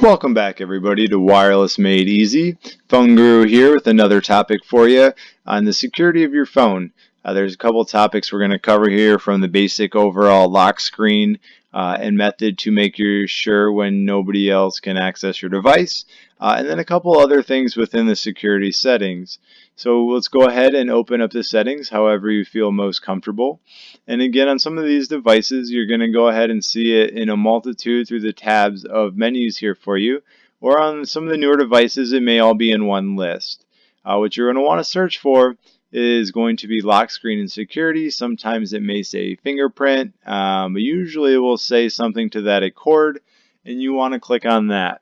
Welcome back, everybody, to Wireless Made Easy. Phone Guru here with another topic for you on the security of your phone. There's a couple topics we're going to cover here, from the basic overall lock screen and method to make sure when nobody else can access your device, and then a couple other things within the security settings. So let's go ahead and open up the settings however you feel most comfortable. And again, on some of these devices, you're going to go ahead and see it in a multitude through the tabs of menus here for you. Or on some of the newer devices, it may all be in one list. What you're going to want to search for is going to be lock screen and security. Sometimes it may say fingerprint, but usually it will say something to that accord, and you want to click on that.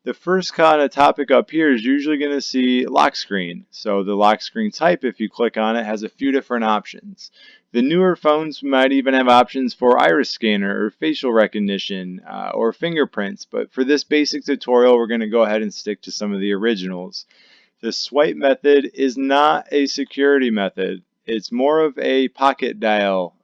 The first kind of topic up here is usually going to see lock screen. So the lock screen type, if you click on it, has a few different options. The newer phones might even have options for iris scanner or facial recognition or fingerprints, but for this basic tutorial we're going to go ahead and stick to some of the originals. The swipe method is not a security method. It's more of a pocket dial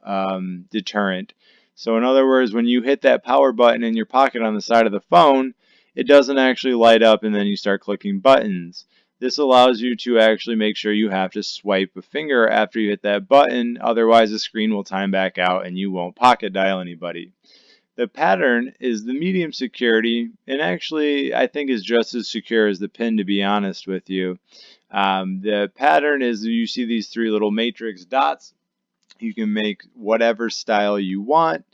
deterrent. So in other words, when you hit that power button in your pocket on the side of the phone, it doesn't actually light up and then you start clicking buttons. This allows you to actually make sure you have to swipe a finger after you hit that button, otherwise the screen will time back out and you won't pocket dial anybody. The pattern is the medium security, and actually I think is just as secure as the PIN, to be honest with you. The pattern is, you see these three little matrix dots. You can make whatever style you want.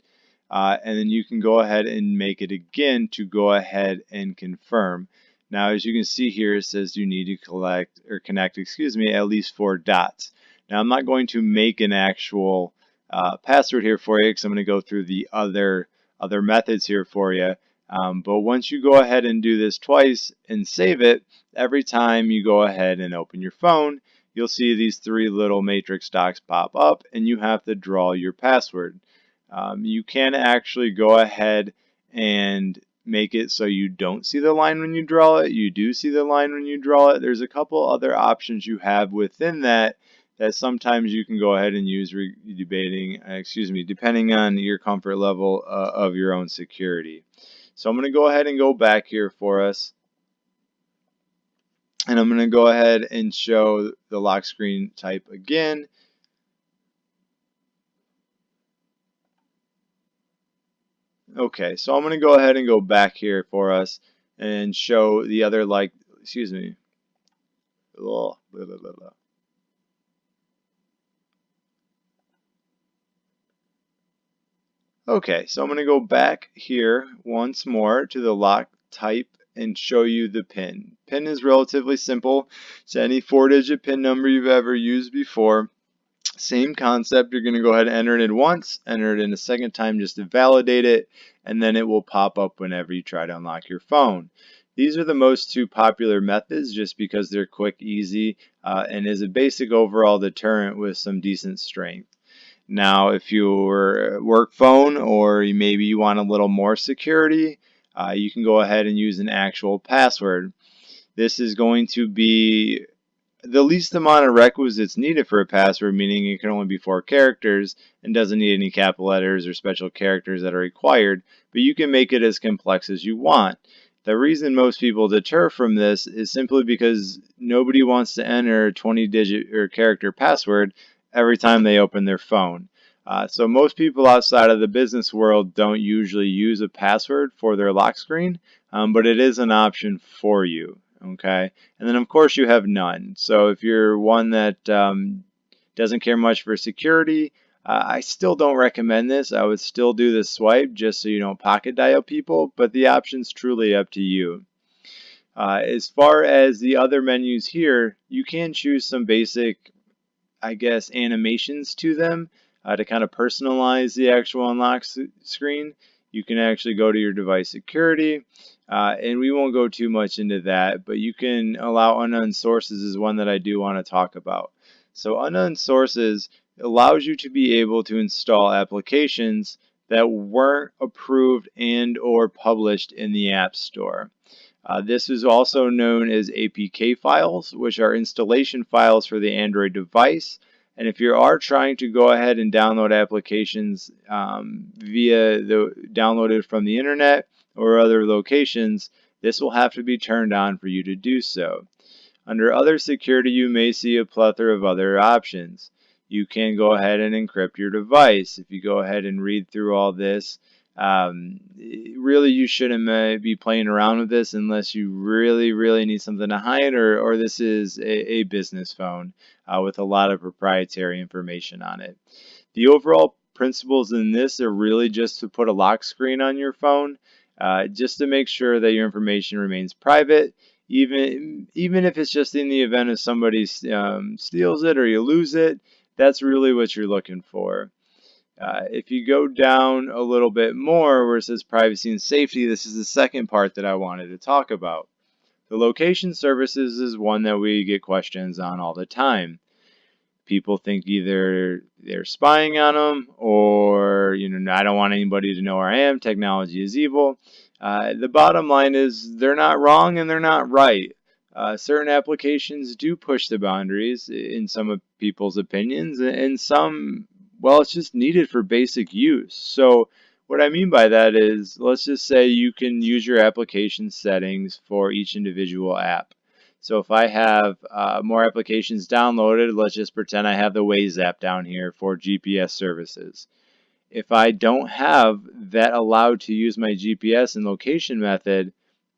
And then you can go ahead and make it again to go ahead and confirm. Now, as you can see here, it says you need to connect at least 4 dots. Now, I'm not going to make an actual password here for you because I'm going to go through the other methods here for you. But once you go ahead and do this twice and save it, every time you go ahead and open your phone, you'll see these three little matrix dots pop up, and you have to draw your password. You can actually go ahead and make it so you don't see the line when you draw it. You do see the line when you draw it. There's a couple other options you have within that sometimes you can go ahead and use depending on your comfort level of your own security. So I'm going to go ahead and go back here for us. And I'm going to go ahead and show the lock screen type again. Okay, so I'm going to go ahead and go back here for us and show the other, Okay, so I'm going to go back here once more to the lock type and show you the PIN. PIN is relatively simple. It's any 4-digit PIN number you've ever used before. Same concept. You're going to go ahead and enter it in once, enter it in a second time just to validate it, and then it will pop up whenever you try to unlock your phone. These are the two popular methods just because they're quick, easy, and is a basic overall deterrent with some decent strength. Now, if you're a work phone or maybe you want a little more security, you can go ahead and use an actual password. This is going to be the least amount of requisites needed for a password, meaning it can only be 4 characters and doesn't need any capital letters or special characters that are required, but you can make it as complex as you want. The reason most people deter from this is simply because nobody wants to enter a 20-digit or character password every time they open their phone. So most people outside of the business world don't usually use a password for their lock screen, but it is an option for you. Okay, and then of course you have none. So if you're one that doesn't care much for security, I still don't recommend this. I would still do the swipe just so you don't pocket dial people, but the option's truly up to you. As far as the other menus here, you can choose some basic, animations to them to kind of personalize the actual unlock screen. You can actually go to your device security, and we won't go too much into that, but you can allow unknown sources is one that I do want to talk about. So unknown sources allows you to be able to install applications that weren't approved and or published in the App Store. This is also known as APK files, which are installation files for the Android device. And if you are trying to go ahead and download applications downloaded from the internet or other locations, This will have to be turned on for you to do so. Under other security, you may see a plethora of other options. You can go ahead and encrypt your device. If you go ahead and read through all this, really you shouldn't be playing around with this unless you really need something to hide, or this is a business phone with a lot of proprietary information on it. The overall principles in this are really just to put a lock screen on your phone, just to make sure that your information remains private, even if it's just in the event of somebody steals it or you lose it. That's really what you're looking for. If you go down a little bit more where it says privacy and safety, this is the second part that I wanted to talk about. The location services is one that we get questions on all the time. People think either they're spying on them, or I don't want anybody to know where I am. Technology is evil. The bottom line is they're not wrong and they're not right. Certain applications do push the boundaries in some of people's opinions, and some, well, it's just needed for basic use. So what I mean by that is, let's just say you can use your application settings for each individual app. So if I have more applications downloaded, let's just pretend I have the Waze app down here for GPS services. If I don't have that allowed to use my GPS and location method,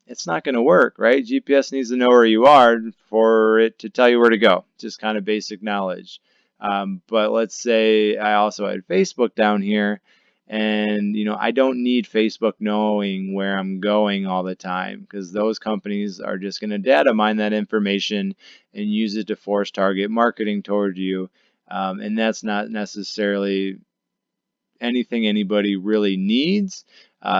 it's not going to work, right? GPS needs to know where you are for it to tell you where to go. Just kind of basic knowledge. But let's say I also had Facebook down here, and I don't need Facebook knowing where I'm going all the time, because those companies are just going to data mine that information and use it to force target marketing toward you. And that's not necessarily anything anybody really needs.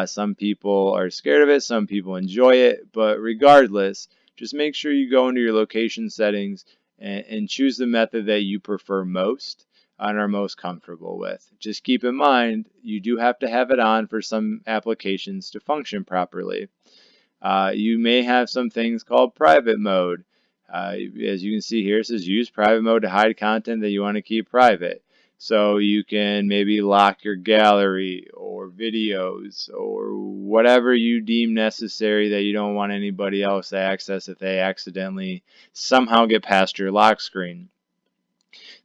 Some people are scared of it, some people enjoy it, but regardless, just make sure you go into your location settings and choose the method that you prefer most and are most comfortable with. Just keep in mind, you do have to have it on for some applications to function properly. You may have some things called private mode. As you can see here, it says use private mode to hide content that you want to keep private. So you can maybe lock your gallery or videos or whatever you deem necessary that you don't want anybody else to access if they accidentally somehow get past your lock screen.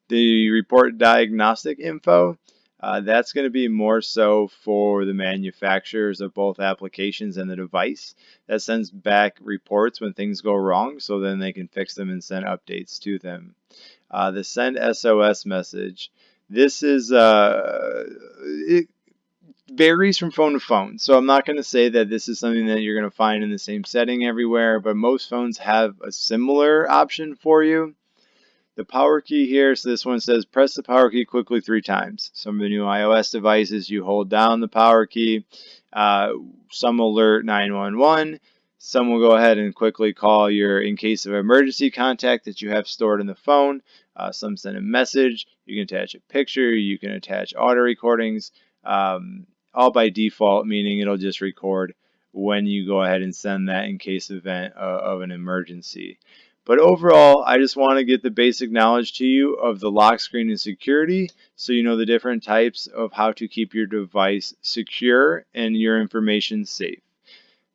The report diagnostic info, that's going to be more so for the manufacturers of both applications and the device. That sends back reports when things go wrong, so then they can fix them and send updates to them. The send SOS message. This is, it varies from phone to phone. So I'm not going to say that this is something that you're going to find in the same setting everywhere, but most phones have a similar option for you. The power key here, so this one says press the power key quickly 3 times. Some of the new iOS devices, you hold down the power key. Some alert 911. Some will go ahead and quickly call your in case of emergency contact that you have stored in the phone. Some send a message. You can attach a picture. You can attach audio recordings. All by default, meaning it'll just record when you go ahead and send that in case of an emergency. But overall, I just want to get the basic knowledge to you of the lock screen and security, so you know the different types of how to keep your device secure and your information safe.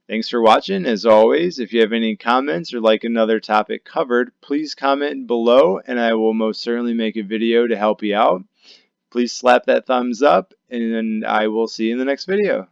Thanks for watching. As always, if you have any comments or like another topic covered, please comment below and I will most certainly make a video to help you out. Please slap that thumbs up and I will see you in the next video.